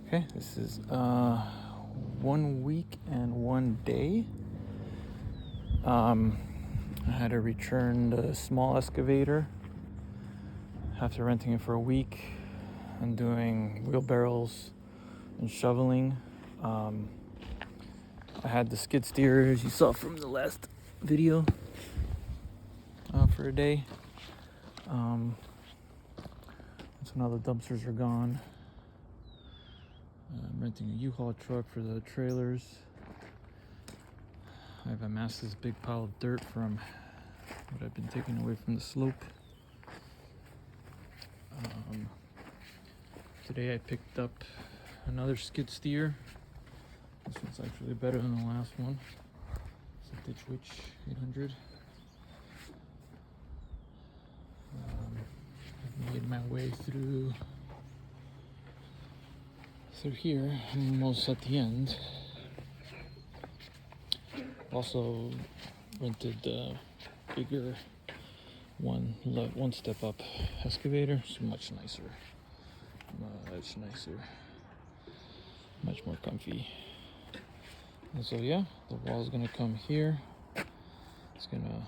Okay, this is 1 week and 1 day. I had to return the small excavator after renting it for a week and doing wheelbarrows and shoveling. I had the skid steer, as you saw from the last video, for a day. So now the dumpsters are gone. I'm renting a U-Haul truck for the trailers. I've amassed this big pile of dirt from what I've been taking away from the slope. Today I picked up another skid steer. This one's actually better than the last one. It's a Ditch Witch 800. I've made my way through here. I'm almost at the end. Also rented the bigger one step up excavator. It's much nicer, much more comfy. And so yeah, the wall is gonna come here. It's gonna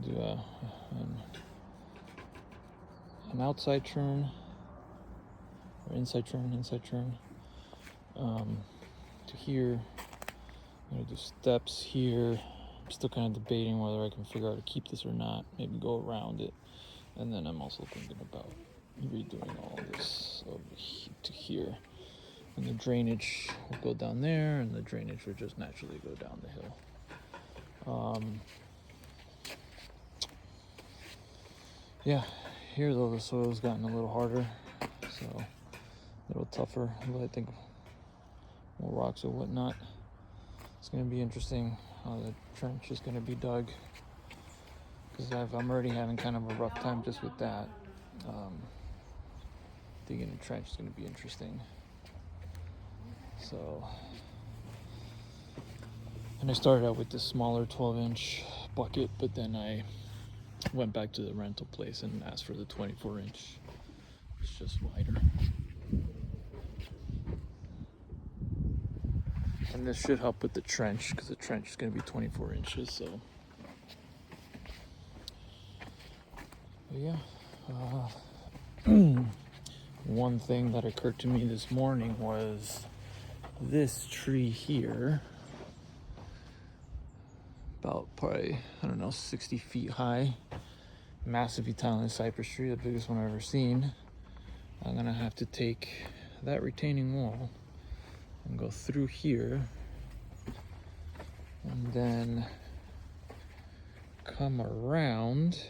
do an outside turn or inside turn to here. I'm gonna do steps here. I'm still kind of debating whether I can figure out how to keep this or not. Maybe go around it. And then I'm also thinking about redoing all this over to here. And the drainage will go down there, and the drainage would just naturally go down the hill. Yeah, here though the soil's gotten a little harder, so a little tougher, but I think more rocks or whatnot. It's going to be interesting how the trench is going to be dug, because I'm already having kind of a rough time just with that. Digging the trench is going to be interesting. So, and I started out with this smaller 12-inch bucket, but then I went back to the rental place and asked for the 24-inch. It's just wider. And this should help with the trench, because the trench is going to be 24 inches. So, but yeah. One thing that occurred to me this morning was this tree here, about probably, 60 feet high, massive Italian cypress tree, the biggest one I've ever seen. I'm going to have to take that retaining wall and go through here and then come around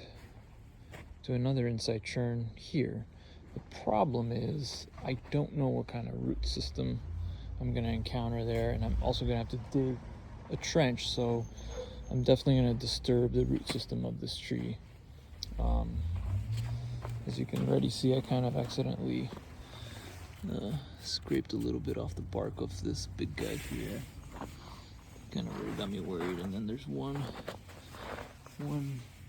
to another inside churn here. The problem is I don't know what kind of root system I'm going to encounter there, and I'm also going to have to dig a trench, so I'm definitely going to disturb the root system of this tree. As you can already see, I kind of accidentally scraped a little bit off the bark of this big guy here. Kind of really got me worried. And then there's one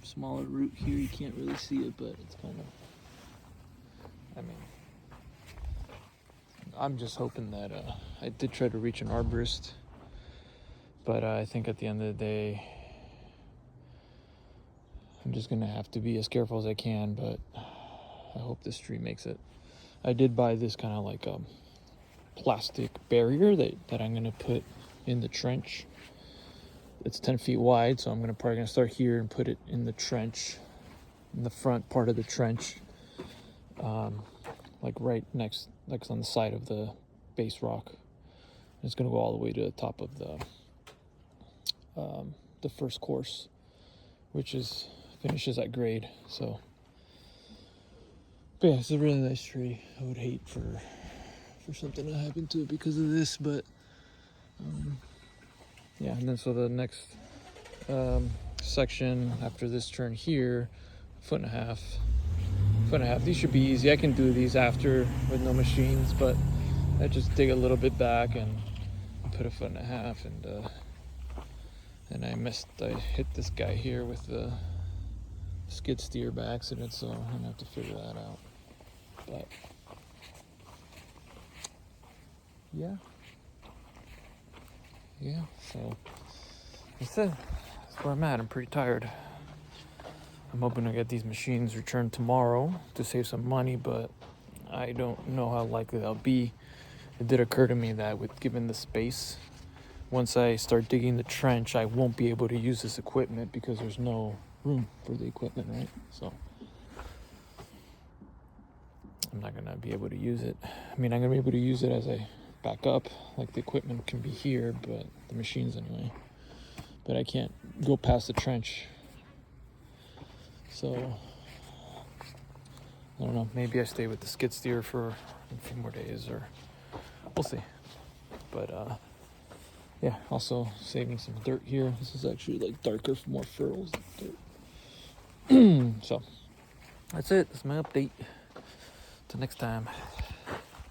smaller root here. You can't really see it, but it's kind of, I'm just hoping that I did try to reach an arborist, but I think at the end of the day I'm just gonna have to be as careful as I can. But I hope this tree makes it. I did buy this kind of like a plastic barrier that I'm going to put in the trench. It's 10 feet wide, so I'm probably going to start here and put it in the trench, in the front part of the trench, like right next, like on the side of the base rock. And it's going to go all the way to the top of the first course, which finishes at grade. So. But yeah, it's a really nice tree. I would hate for something to happen to it because of this, but yeah. And then so the next section after this turn here, foot and a half. These should be easy. I can do these after with no machines, but I just dig a little bit back and put a foot and a half, and I hit this guy here with the skid steer by accident, so I'm gonna have to figure that out. But yeah, so that's it. That's where I'm at. I'm pretty tired. I'm hoping to get these machines returned tomorrow to save some money, but I don't know how likely that'll be. It did occur to me that with given the space, once I start digging the trench, I won't be able to use this equipment because there's no room for the equipment, right? So I'm not gonna be able to use it. I mean, I'm gonna be able to use it as I back up, like the equipment can be here, but the machines anyway. But I can't go past the trench. So I don't know, maybe I stay with the skid steer for a few more days, or we'll see. But yeah, also saving some dirt here. This is actually like darker, more furrows dirt. So that's it. That's my update. Till next time.